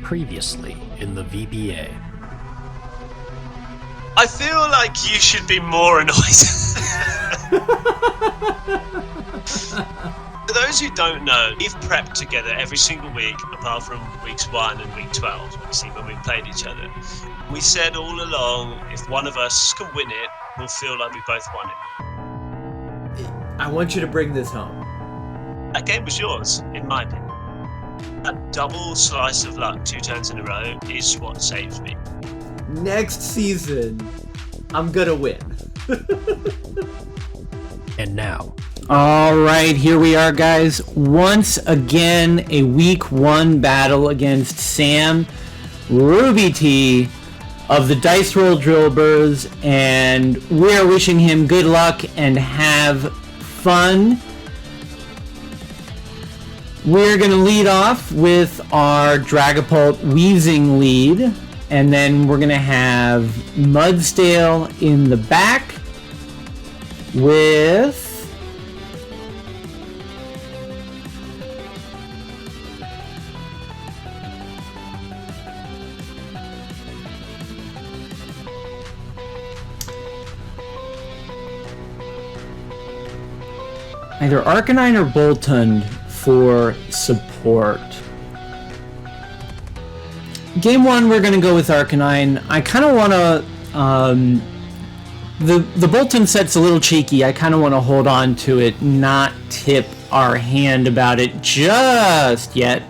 Previously in the VBA. I feel like you should be more annoyed. For those who don't know, we've prepped together every single week, apart from weeks 1 and week 12, obviously, when we played each other. We said all along, if one of us can win it, we'll feel like we both won it. I want you to bring this home. That game was yours, in my opinion. That double slice of luck 2 turns in a row is what saved me. Next season, I'm gonna win. And now. All right, here we are, guys. Once again, a week 1 battle against Sam RubyT of the Dice Roll Drillburs, and we are wishing him good luck and have fun. We're going to lead off with our Dragapult Wheezing lead, and then we're going to have Mudsdale in the back with either Arcanine or Boltund for support. Game 1, we're going to go with Arcanine. I kind of want to... the Boltund set's a little cheeky. I kind of want to hold on to it, not tip our hand about it just yet.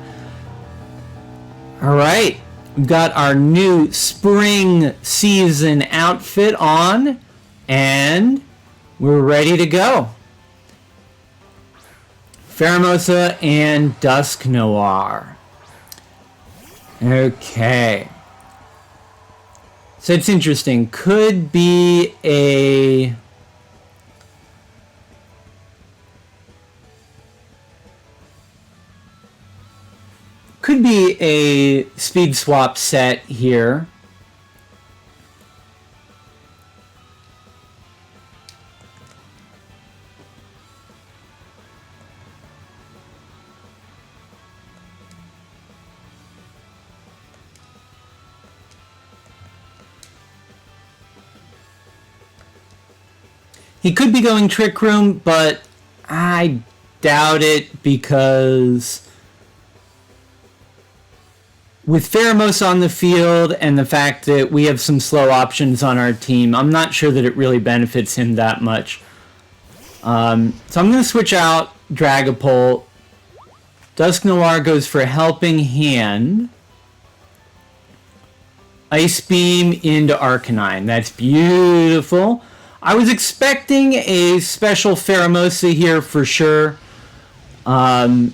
Alright, we've got our new spring season outfit on, and we're ready to go. Pheromosa and Dusknoir. Okay. So it's interesting. Could be a... Could be a speed swap set here. He could be going Trick Room, but I doubt it because with Pheromosa on the field and the fact that we have some slow options on our team, I'm not sure that it really benefits him that much. So I'm going to switch out Dragapult. Dusknoir goes for Helping Hand. Ice Beam into Arcanine. That's beautiful. I was expecting a special Pheromosa here for sure. And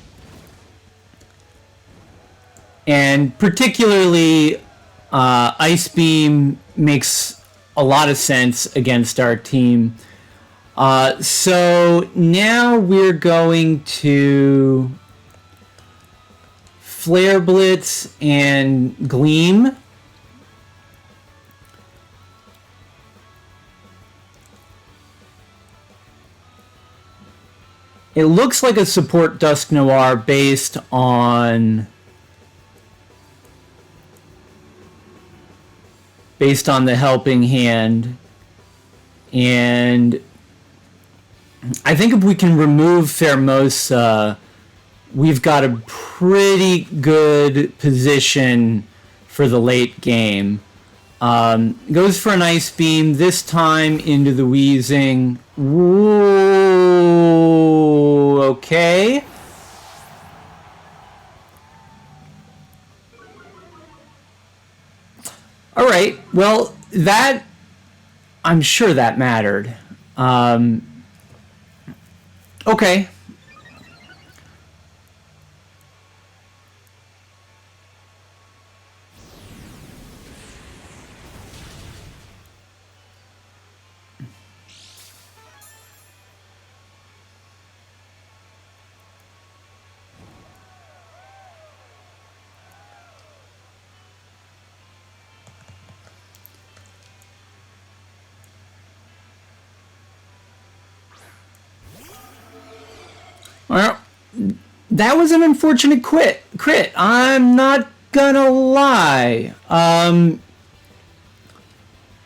particularly, Ice Beam makes a lot of sense against our team. So now we're going to Flare Blitz and Gleam. It looks like a support Dusknoir based on the Helping Hand. And I think if we can remove Pheromosa, we've got a pretty good position for the late game. Goes for an Ice Beam, this time into the Wheezing. Ooh, okay. Alright, well, that... I'm sure that mattered. Okay. Well, that was an unfortunate crit. I'm not gonna lie.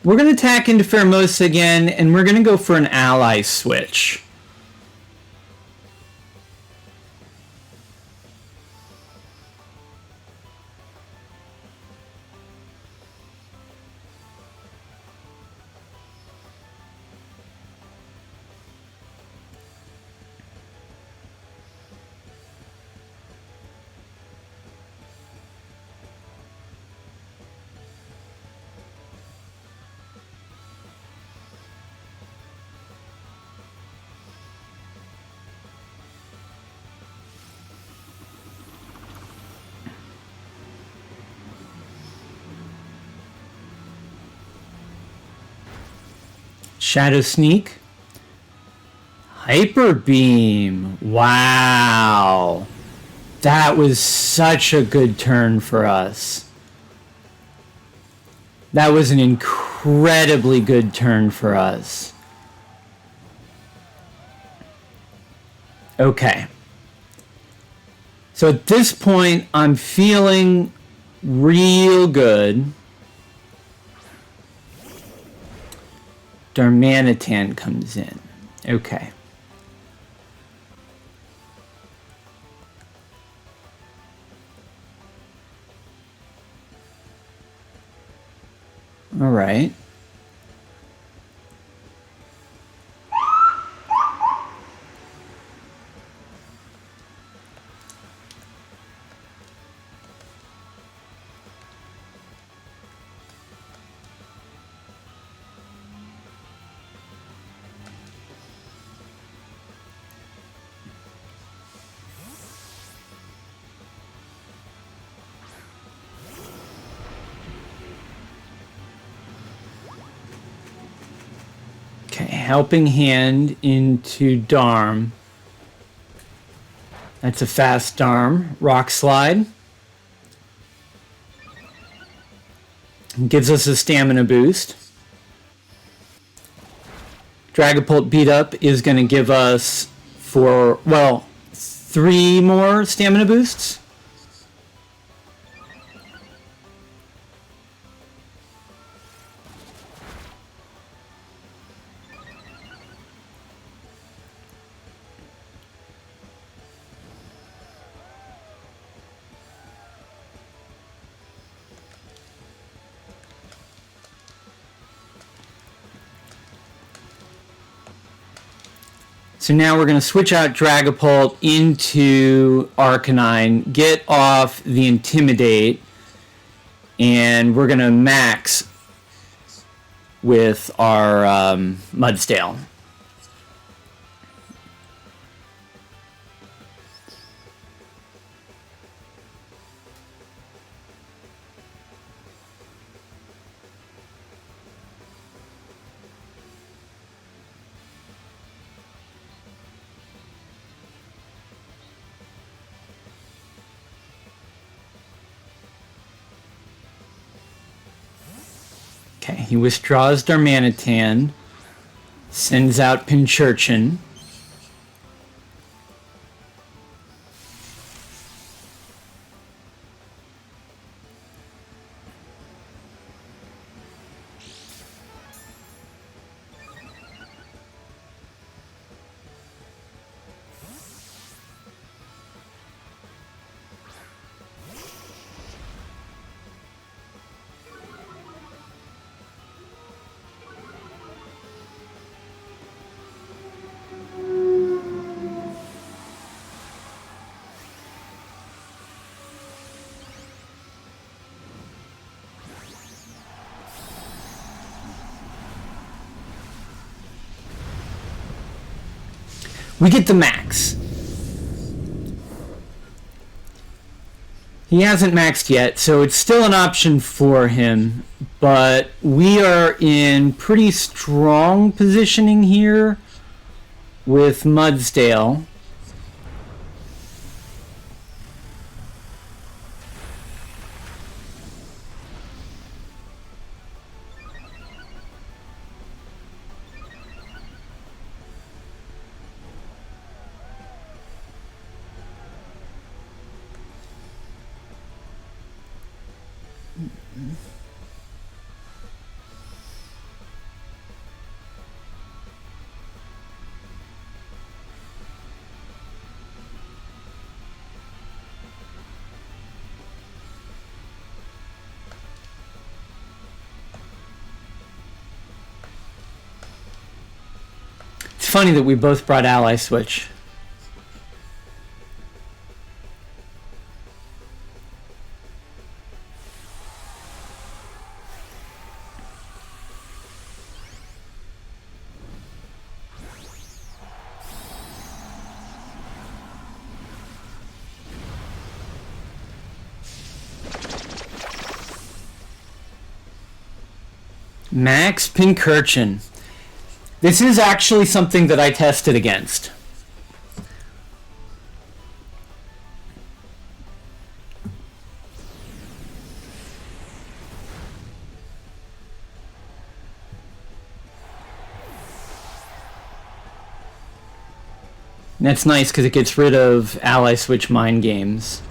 We're gonna attack into Pheromosa again, and we're gonna go for an ally switch. Shadow Sneak. Hyper Beam. Wow. That was such a good turn for us. That was an incredibly good turn for us. Okay. So at this point, I'm feeling real good. Darmanitan comes in. Okay. All right. Okay, Helping Hand into Darm. That's a fast Darm. Rock Slide. Gives us a stamina boost. Dragapult Beat Up is going to give us 3 more stamina boosts. So now we're going to switch out Dragapult into Arcanine, get off the Intimidate, and we're going to max with our Mudsdale. Okay, he withdraws Darmanitan, sends out Pinchurchin. We get the max. He hasn't maxed yet, so it's still an option for him, but we are in pretty strong positioning here with Mudsdale. It's funny that we both brought ally switch. Max Pinkirchen. This is actually something that I tested against. And that's nice because it gets rid of ally switch mind games.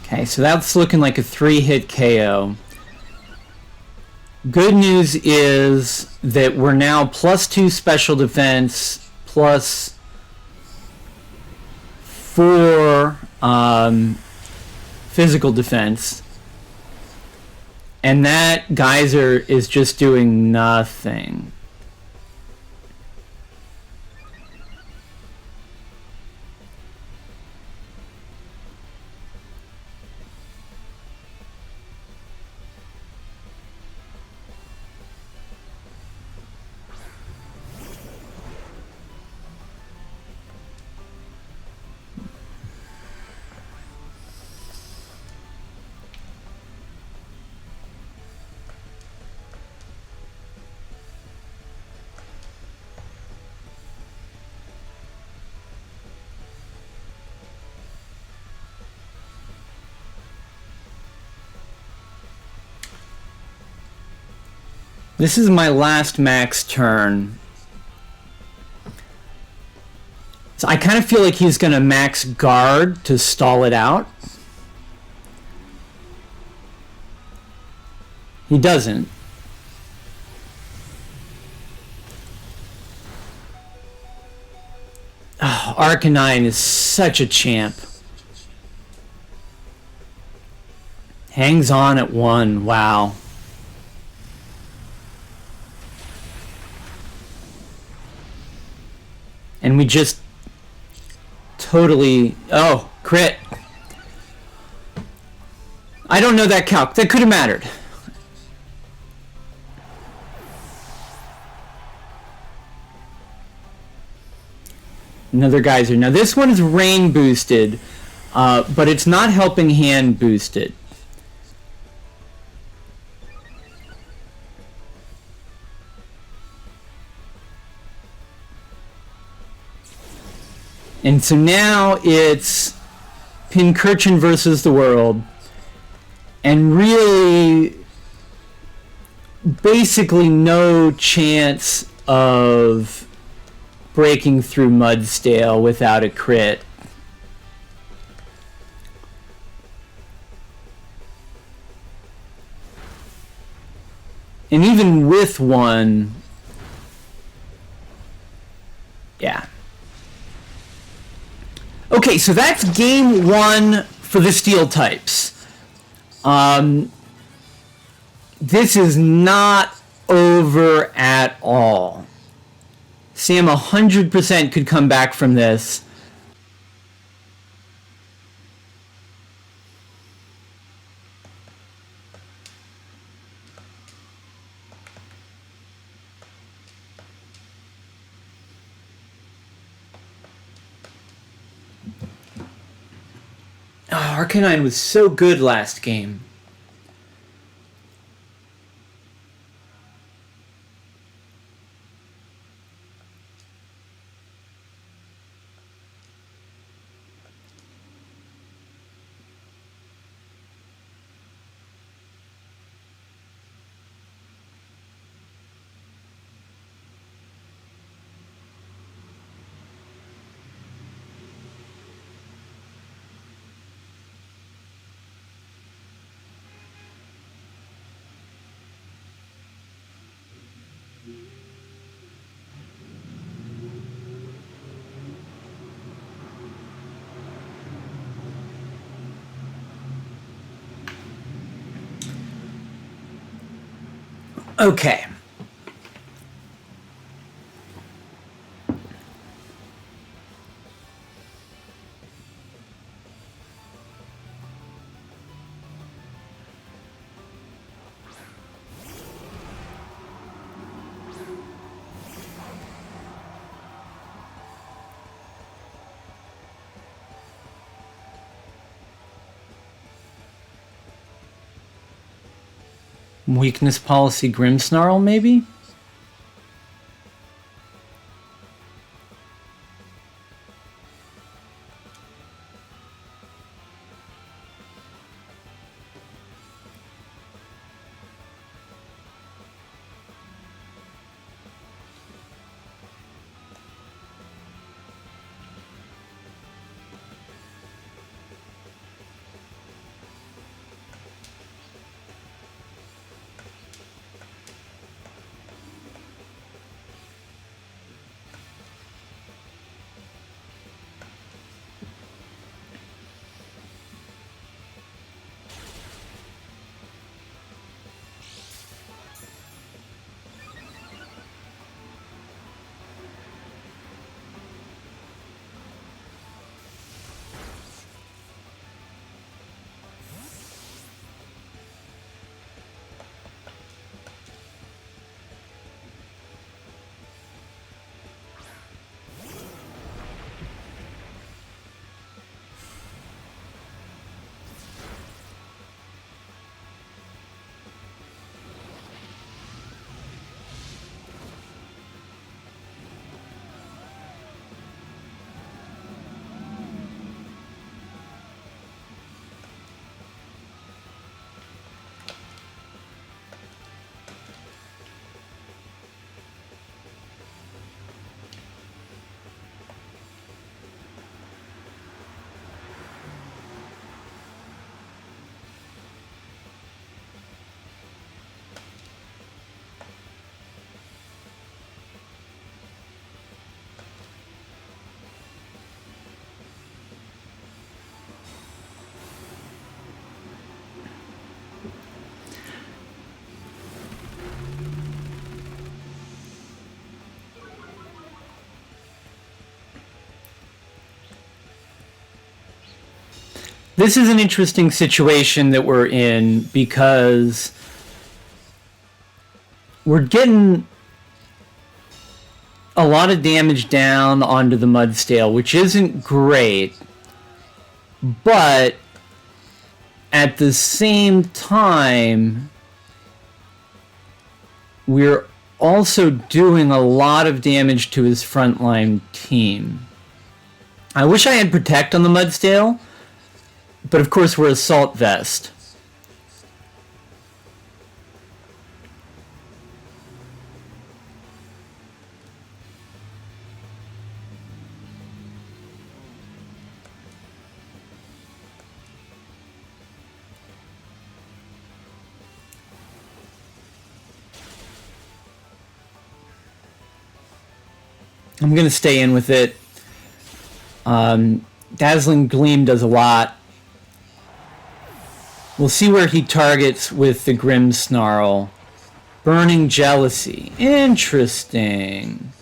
Okay, so that's looking like a 3-hit KO. Good news is that we're now +2 special defense, +4 physical defense. And that geyser is just doing nothing. This is my last max turn. So I kind of feel like he's going to max guard to stall it out. He doesn't. Oh, Arcanine is such a champ. Hangs on at 1. Wow. And we just totally... Oh, crit. I don't know that calc. That could have mattered. Another geyser. Now this one is rain boosted, but it's not helping hand boosted. And so now it's Pinkirchen versus the world. And really, basically no chance of breaking through Mudstale without a crit. And even with one, yeah. Okay, so that's game 1 for the steel types. This is not over at all. Sam 100% could come back from this. Oh, Arcanine was so good last game. Okay. Weakness policy Grimmsnarl, maybe? This is an interesting situation that we're in because we're getting a lot of damage down onto the Mudstale, which isn't great, but at the same time, we're also doing a lot of damage to his frontline team. I wish I had Protect on the Mudstale, but of course we're Assault Vest. I'm going to stay in with it. Dazzling Gleam does a lot. We'll see where he targets with the Grimmsnarl. Burning Jealousy. Interesting.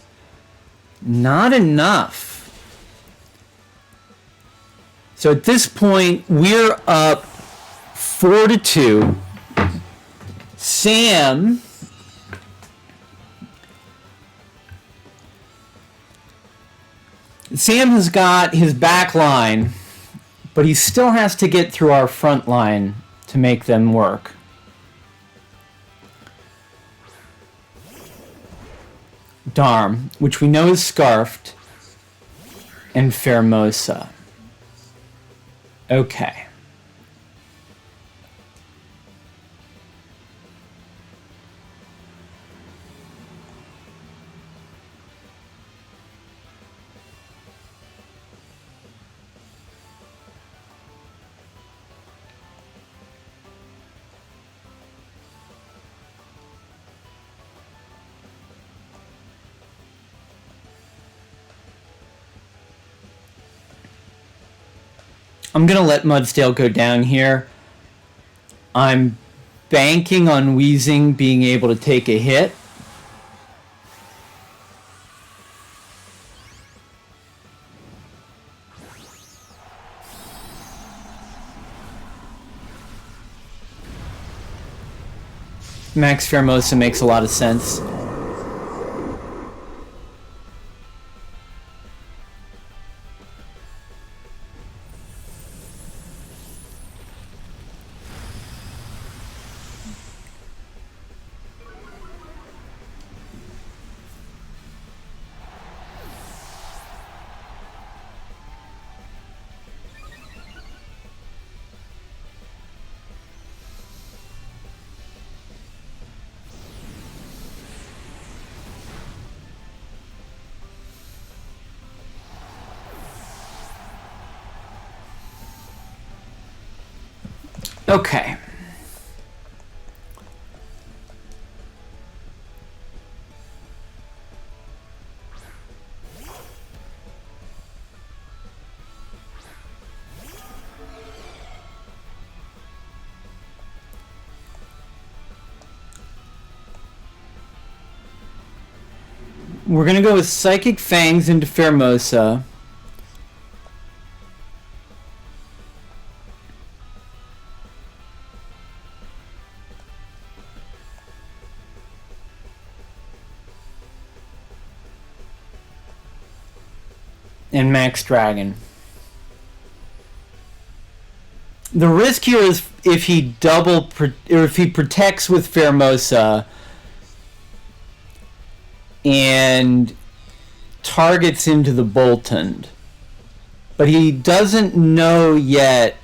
Not enough. So at this point, we're up 4-2. Sam has got his back line, but he still has to get through our front line to make them work. Darm, which we know is Scarfed, and Fermosa. Okay. I'm going to let Mudstale go down here. I'm banking on Weezing being able to take a hit. Max Pheromosa makes a lot of sense. Okay. We're going to go with Psychic Fangs into Pheromosa. And Max Dragon. The risk here is if he if he protects with Pheromosa and targets into the Boltund, but he doesn't know yet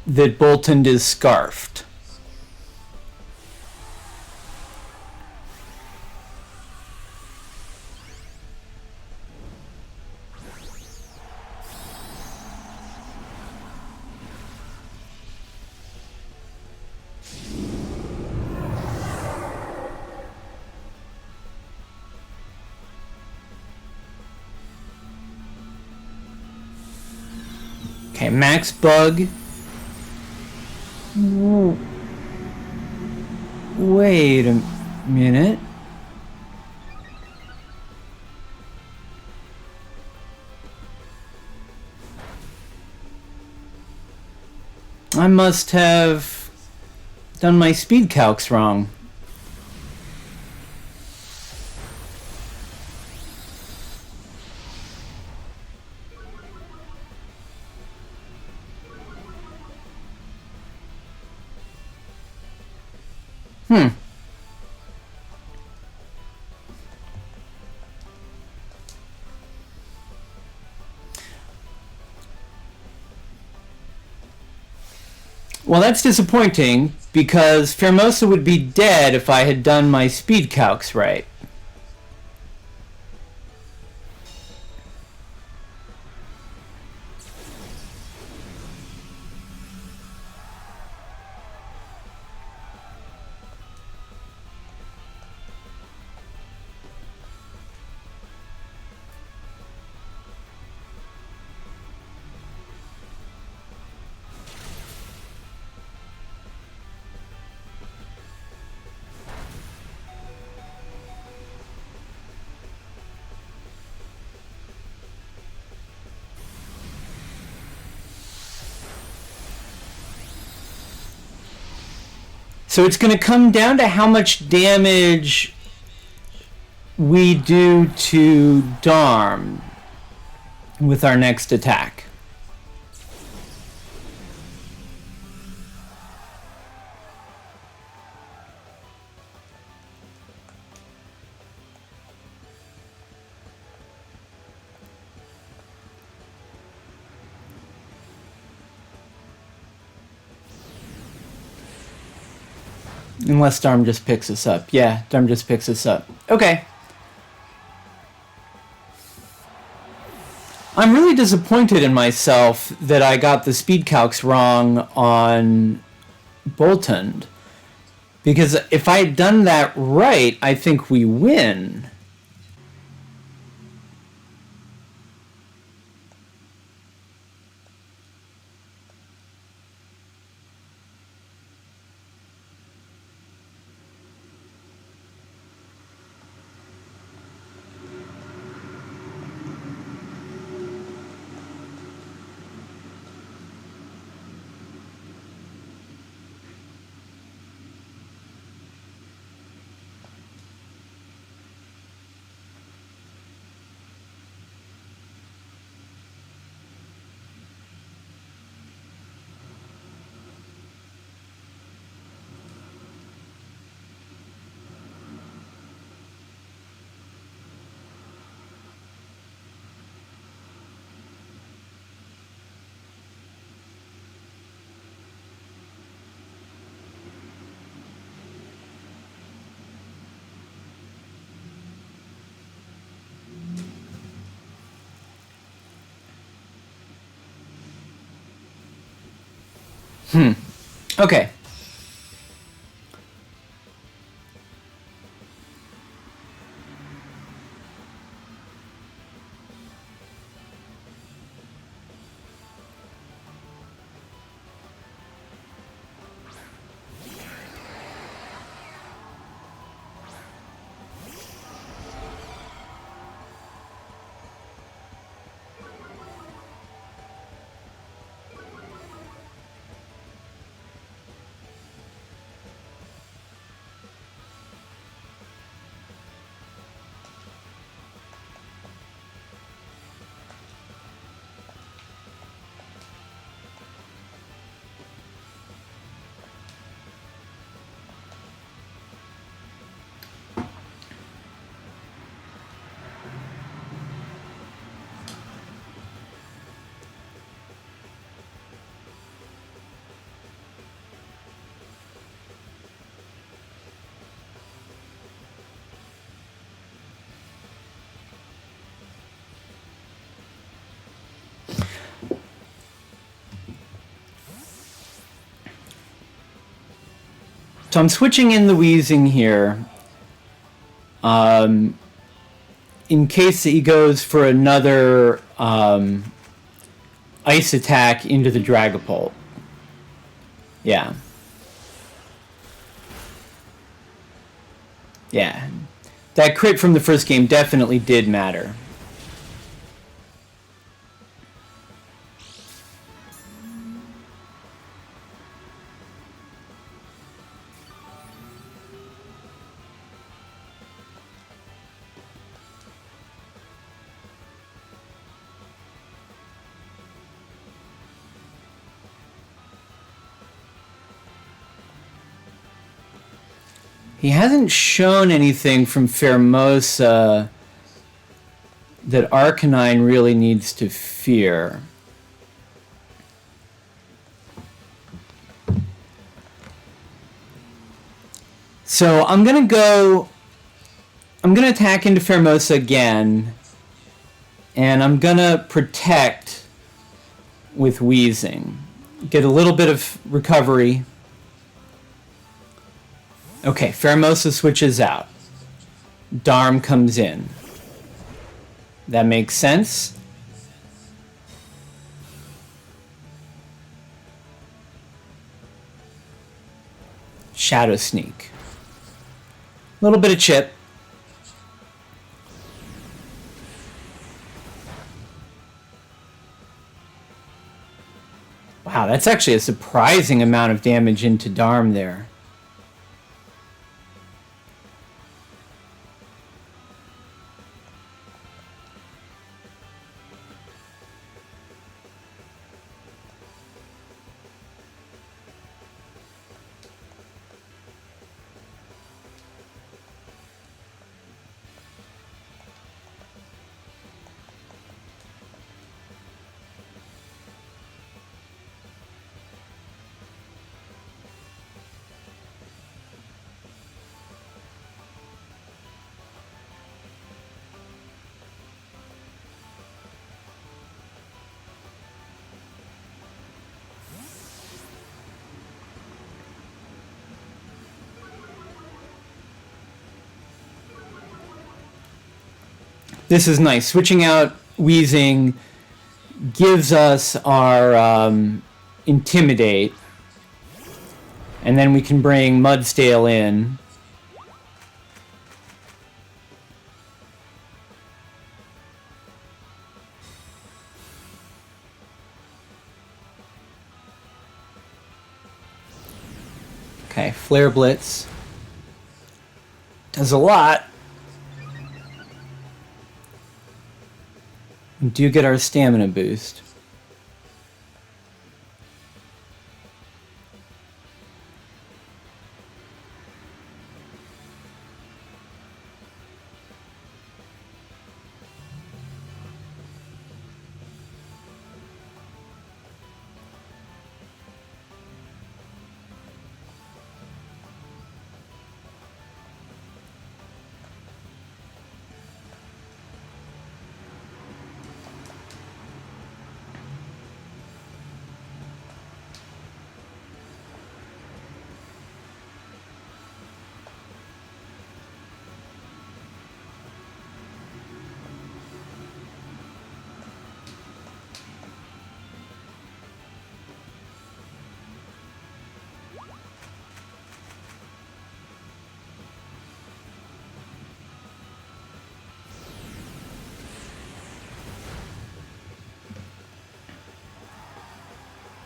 that Boltund is scarfed. Okay, Max Bug. Wait a minute. I must have done my speed calcs wrong. Well, that's disappointing, because Pheromosa would be dead if I had done my speed calcs right. So it's going to come down to how much damage we do to Darm with our next attack. Unless Darm just picks us up. Yeah, Darm just picks us up. Okay. I'm really disappointed in myself that I got the speed calcs wrong on Boltund. Because if I had done that right, I think we win. Okay. So I'm switching in the wheezing here. In case he goes for another ice attack into the Dragapult. Yeah. Yeah. That crit from the first game definitely did matter. He hasn't shown anything from Pheromosa that Arcanine really needs to fear. So I'm going to attack into Pheromosa again, and I'm going to protect with Wheezing. Get a little bit of recovery. Okay, Pheromosa switches out. Darm comes in. That makes sense. Shadow Sneak. A little bit of chip. Wow, that's actually a surprising amount of damage into Darm there. This is nice. Switching out Wheezing gives us our Intimidate. And then we can bring Mudstale in. Okay, Flare Blitz. Does a lot. We do get our stamina boost.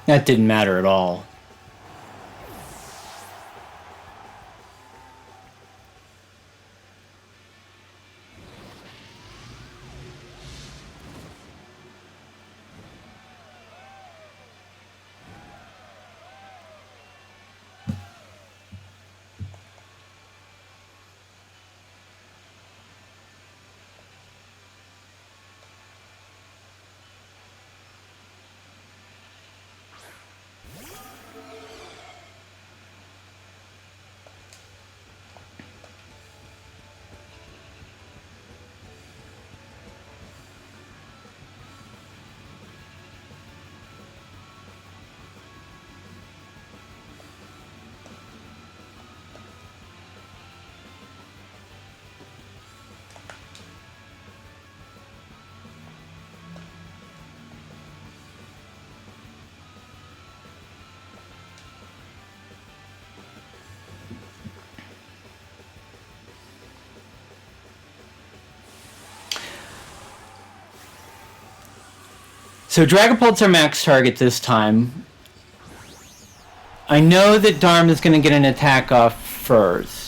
That didn't matter at all. So Dragapult's our max target this time. I know that Dharm is going to get an attack off first.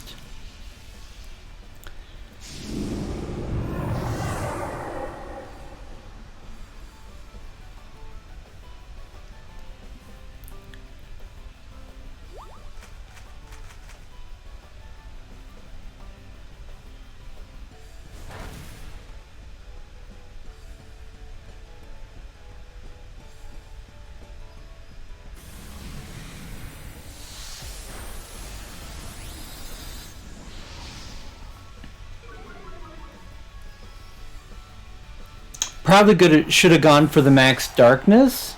Probably should have gone for the max darkness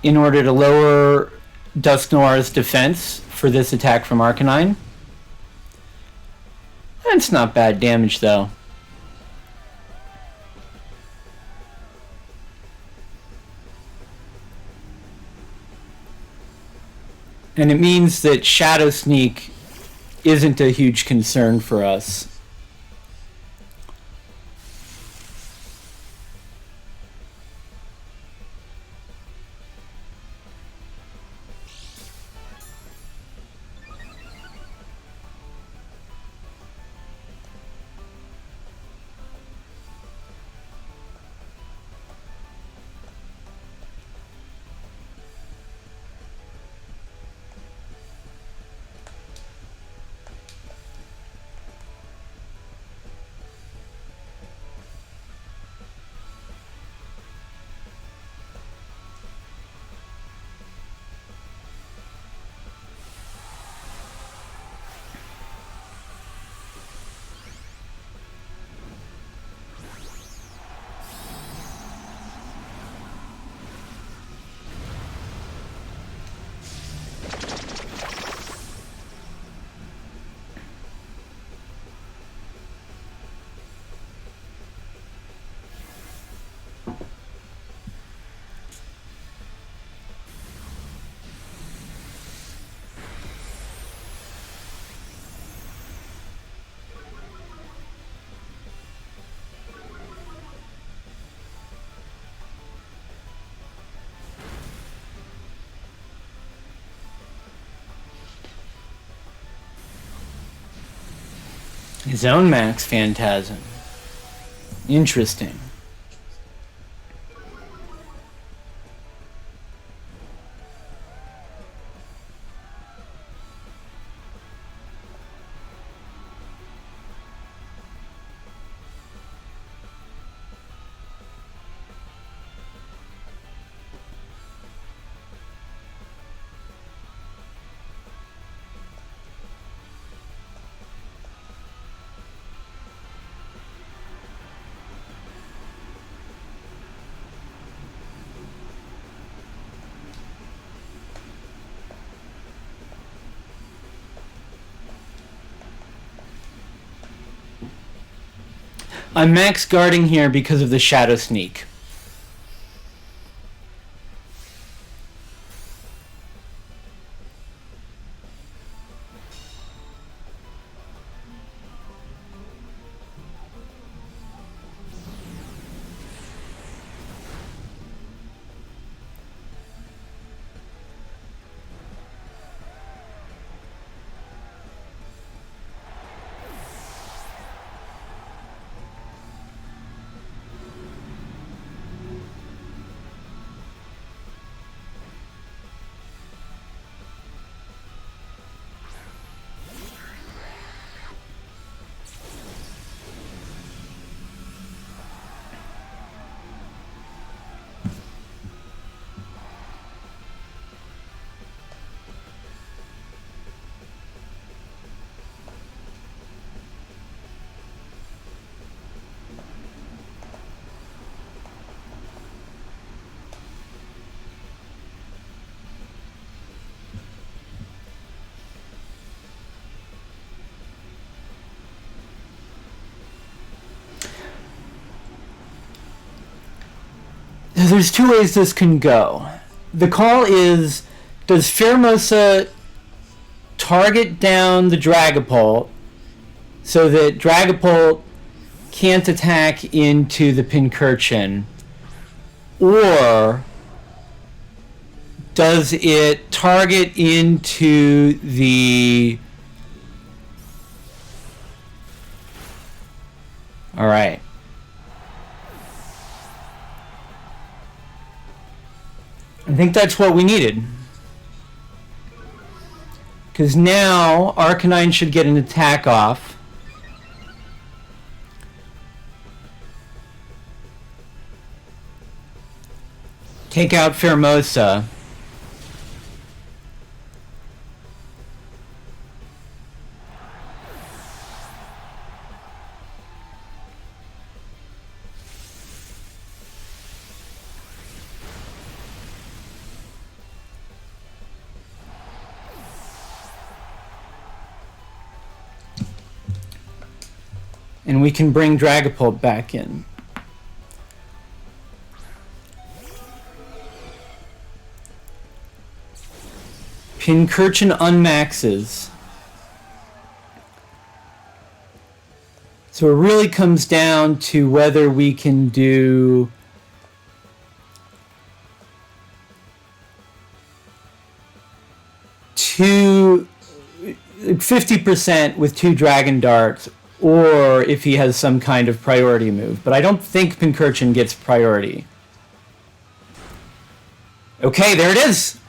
in order to lower Dusk Noir's defense for this attack from Arcanine. That's not bad damage though. And it means that Shadow Sneak isn't a huge concern for us. His own max Phantasm. Interesting. I'm max guarding here because of the Shadow Sneak. there's two ways this can go. The call is, does Pheromosa target down the Dragapult so that Dragapult can't attack into the Pincurchin? Or does it target into the... Alright. I think that's what we needed. Because now Arcanine should get an attack off. Take out Pheromosa. And we can bring Dragapult back in. Pincurchin unmaxes. So it really comes down to whether we can do two 50% with two Dragon Darts, or if he has some kind of priority move. But I don't think Pincurchin gets priority. Okay, there it is.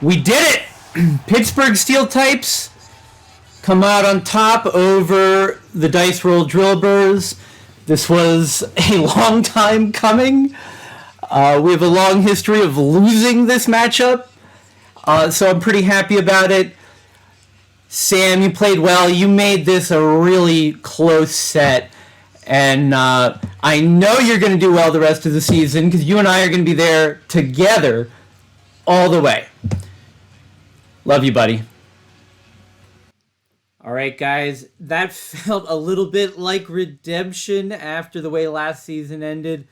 We did it! Pittsburgh Steel types come out on top over the Dice Roll Drillburs. This was a long time coming. We have a long history of losing this matchup. So I'm pretty happy about it. Sam, you played well. You made this a really close set. And I know you're going to do well the rest of the season because you and I are going to be there together all the way. Love you, buddy. All right, guys. That felt a little bit like redemption after the way last season ended.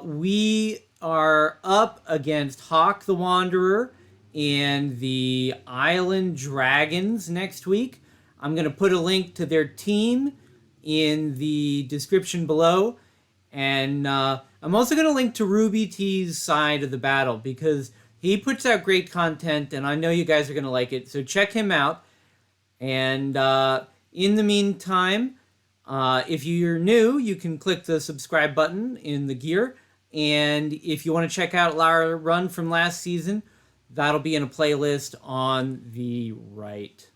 We are up against Hawk the Wanderer and the Island Dragons next week. I'm going to put a link to their team in the description below. And I'm also going to link to RubyT's side of the battle because he puts out great content and I know you guys are going to like it. So check him out. And in the meantime, if you're new, you can click the subscribe button in the gear. And if you want to check out our run from last season, that'll be in a playlist on the right.